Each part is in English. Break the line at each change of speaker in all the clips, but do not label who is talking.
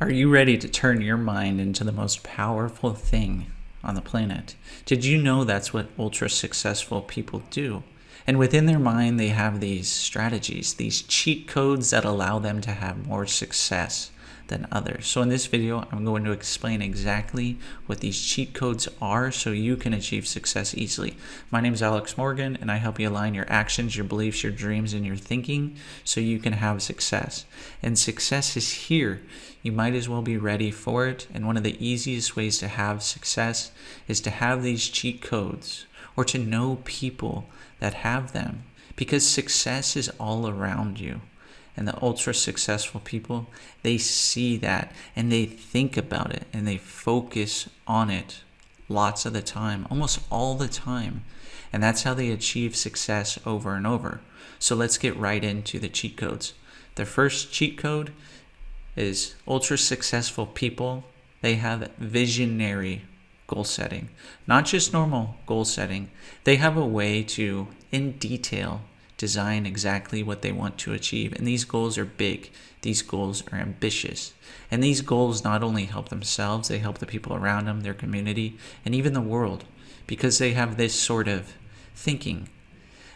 Are you ready to turn your mind into the most powerful thing on the planet? Did you know that's what ultra successful people do? And within their mind, they have these strategies, these cheat codes that allow them to have more success than others. So in this video, I'm going to explain exactly what these cheat codes are so you can achieve success easily. My name is Alex Morgan, and I help you align your actions, your beliefs, your dreams, and your thinking so you can have success. And success is here. You might as well be ready for it. And one of the easiest ways to have success is to have these cheat codes or to know people that have them, because success is all around you. And the ultra successful people, they see that and they think about it and they focus on it lots of the time, almost all the time. And that's how they achieve success over and over. So let's get right into the cheat codes. The first cheat code is ultra successful people. They have visionary goal setting, not just normal goal setting. They have a way to, in detail, design exactly what they want to achieve. And these goals are big. These goals are ambitious. And these goals not only help themselves, they help the people around them, their community, and even the world, because they have this sort of thinking.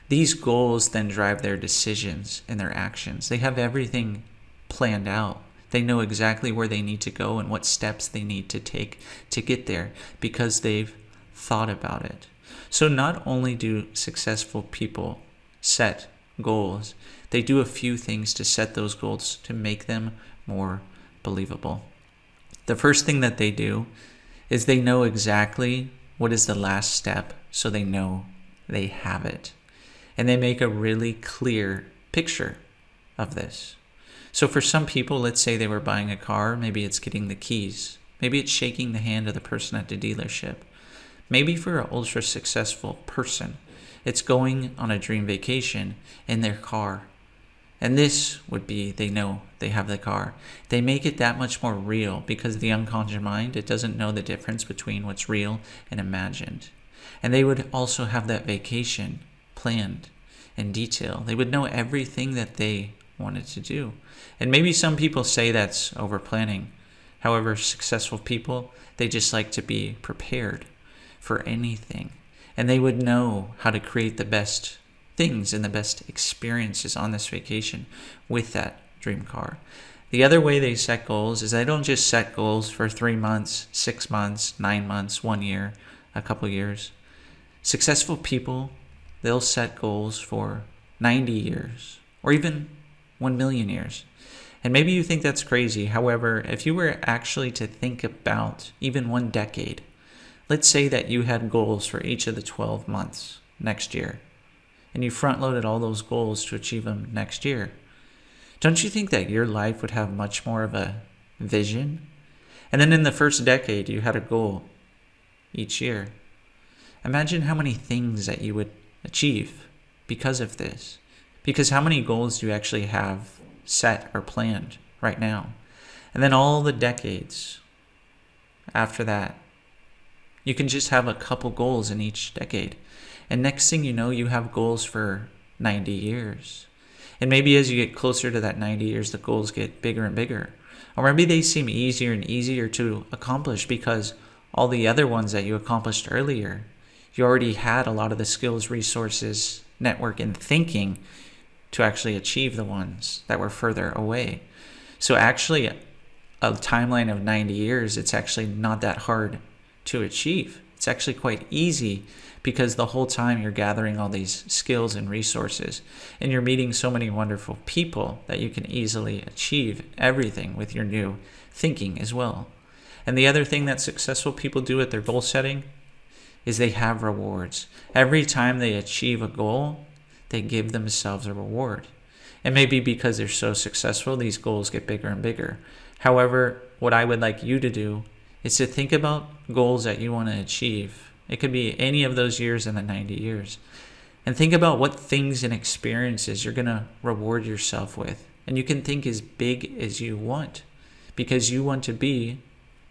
These goals then drive their decisions and their actions. They have everything planned out. They know exactly where they need to go and what steps they need to take to get there because they've thought about it. So not only do successful people set goals, they do a few things to set those goals to make them more believable. The first thing that they do is they know exactly what is the last step, so they know they have it. And they make a really clear picture of this. So for some people, let's say they were buying a car, maybe it's getting the keys. Maybe it's shaking the hand of the person at the dealership. Maybe for an ultra successful person, it's going on a dream vacation in their car. And this would be, they know they have the car. They make it that much more real because the unconscious mind, it doesn't know the difference between what's real and imagined. And they would also have that vacation planned in detail. They would know everything that they wanted to do. And maybe some people say that's over planning. However, successful people, they just like to be prepared for anything. And they would know how to create the best things and the best experiences on this vacation with that dream car. The other way they set goals is they don't just set goals for 3 months, 6 months, 9 months, 1 year, a couple years. Successful people, they'll set goals for 90 years or even 1 million years. And maybe you think that's crazy. However, if you were actually to think about even 1 decade, let's say that you had goals for each of the 12 months next year, and you front-loaded all those goals to achieve them next year. Don't you think that your life would have much more of a vision? And then in the first decade, you had a goal each year. Imagine how many things that you would achieve because of this. Because how many goals do you actually have set or planned right now? And then all the decades after that, you can just have a couple goals in each decade. And next thing you know, you have goals for 90 years. And maybe as you get closer to that 90 years, the goals get bigger and bigger. Or maybe they seem easier and easier to accomplish because all the other ones that you accomplished earlier, you already had a lot of the skills, resources, network, and thinking to actually achieve the ones that were further away. So actually, a timeline of 90 years, it's actually not that hard to achieve. It's actually quite easy because the whole time you're gathering all these skills and resources and you're meeting so many wonderful people that you can easily achieve everything with your new thinking as well. And the other thing that successful people do at their goal setting is they have rewards. Every time they achieve a goal, they give themselves a reward. And maybe because they're so successful, these goals get bigger and bigger. However, what I would like you to do is to think about goals that you want to achieve. It could be any of those years in the 90 years. And think about what things and experiences you're going to reward yourself with. And you can think as big as you want because you want to be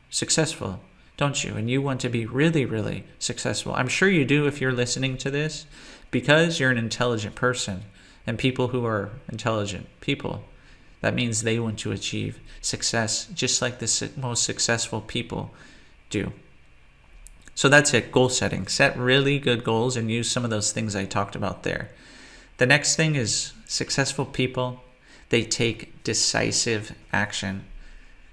successful, don't you? And you want to be really, really successful. I'm sure you do if you're listening to this because you're an intelligent person. And people who are intelligent people, That means they want to achieve success just like the most successful people do. So that's it, goal setting. Set really good goals and use some of those things I talked about there. The next thing is successful people, they take decisive action.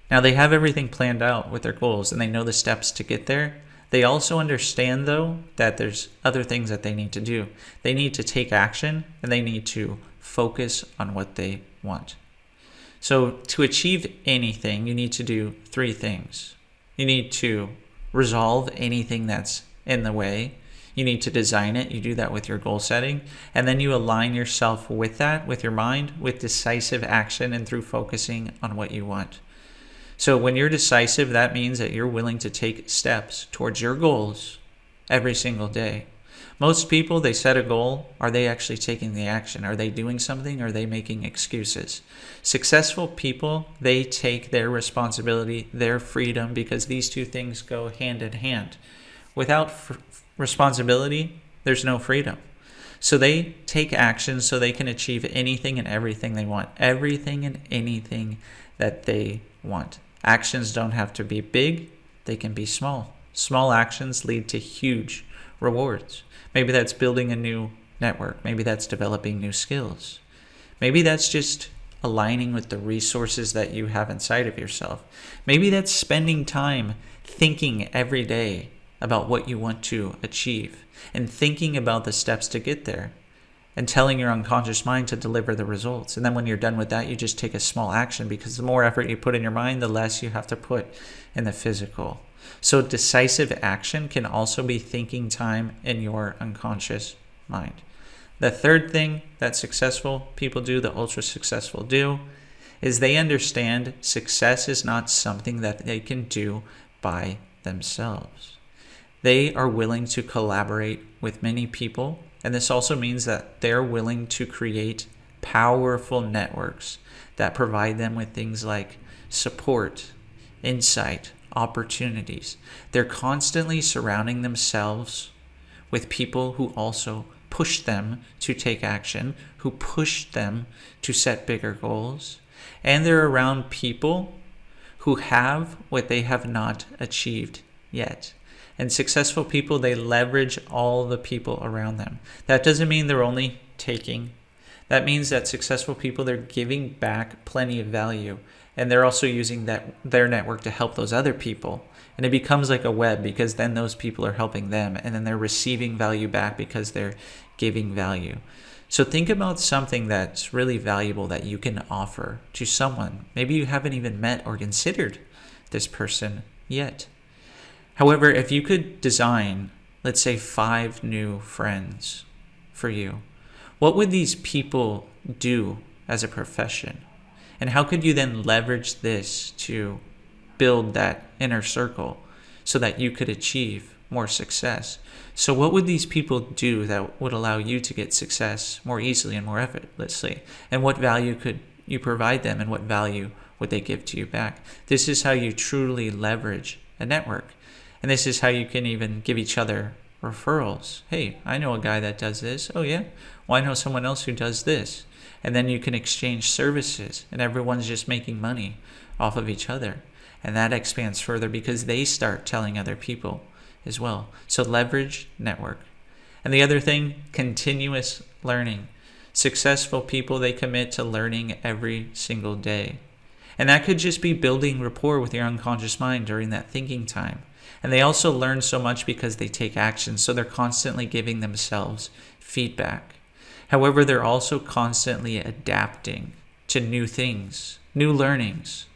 Now they have everything planned out with their goals and they know the steps to get there. They also understand though that there's other things that they need to do. They need to take action and they need to focus on what they want. So to achieve anything, you need to do three things. You need to resolve anything that's in the way. You need to design it. You do that with your goal setting. And then you align yourself with that, with your mind, with decisive action and through focusing on what you want. So when you're decisive, that means that you're willing to take steps towards your goals every single day. Most people, they set a goal. Are they actually taking the action? Are they doing something? Are they making excuses? Successful people, they take their responsibility, their freedom, because these two things go hand in hand. Without responsibility, there's no freedom. So they take action so they can achieve anything and everything they want. Everything and anything that they want. Actions don't have to be big. They can be small. Small actions lead to huge rewards. Maybe that's building a new network. Maybe that's developing new skills. Maybe that's just aligning with the resources that you have inside of yourself. Maybe that's spending time thinking every day about what you want to achieve and thinking about the steps to get there and telling your unconscious mind to deliver the results. And then when you're done with that, you just take a small action, because the more effort you put in your mind, the less you have to put in the physical. So decisive action can also be thinking time in your unconscious mind. The third thing that successful people do, the ultra successful do, is they understand success is not something that they can do by themselves. They are willing to collaborate with many people, and this also means that they're willing to create powerful networks that provide them with things like support, insight, opportunities. They're constantly surrounding themselves with people who also push them to take action, who push them to set bigger goals. And they're around people who have what they have not achieved yet. And successful people, they leverage all the people around them. That doesn't mean they're only taking. That means that successful people, they're giving back plenty of value. And they're also using their network to help those other people. And it becomes like a web, because then those people are helping them. And then they're receiving value back because they're giving value. So think about something that's really valuable that you can offer to someone. Maybe you haven't even met or considered this person yet. However, if you could design, let's say, 5 new friends for you, what would these people do as a profession? And how could you then leverage this to build that inner circle so that you could achieve more success? So what would these people do that would allow you to get success more easily and more effortlessly? And what value could you provide them, and what value would they give to you back? This is how you truly leverage a network. And this is how you can even give each other referrals. Hey, I know a guy that does this. Oh yeah? Well, I know someone else who does this. And then you can exchange services, and everyone's just making money off of each other. And that expands further because they start telling other people as well. So leverage network. And the other thing, continuous learning. Successful people, they commit to learning every single day. And that could just be building rapport with your unconscious mind during that thinking time. And they also learn so much because they take action. So they're constantly giving themselves feedback. However, they're also constantly adapting to new things, new learnings.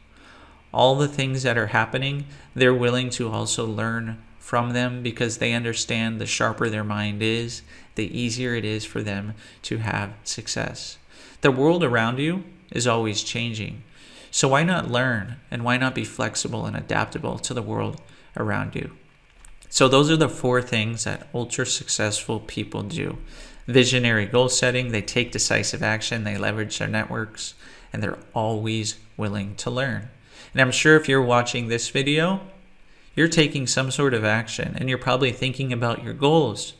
All the things that are happening, they're willing to also learn from them, because they understand the sharper their mind is, the easier it is for them to have success. The world around you is always changing. So why not learn, and why not be flexible and adaptable to the world around you? So those are the 4 things that ultra successful people do. Visionary goal setting, they take decisive action, they leverage their networks, and they're always willing to learn. And I'm sure if you're watching this video, you're taking some sort of action, and you're probably thinking about your goals.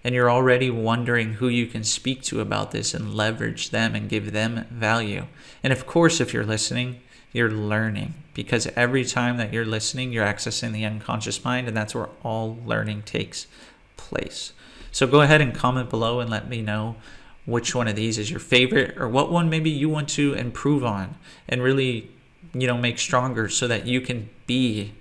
And you're already wondering who you can speak to about this and leverage them and give them value. And of course, if you're listening, you're learning, because every time that you're listening, you're accessing the unconscious mind, and that's where all learning takes place. So go ahead and comment below and let me know which one of these is your favorite, or what one maybe you want to improve on and really, make stronger so that you can be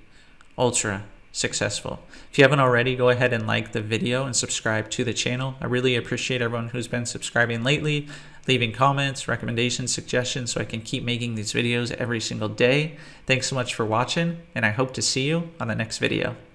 ultra successful. If you haven't already, go ahead and like the video and subscribe to the channel. I really appreciate everyone who's been subscribing lately, leaving comments, recommendations, suggestions, so I can keep making these videos every single day. Thanks so much for watching, and I hope to see you on the next video.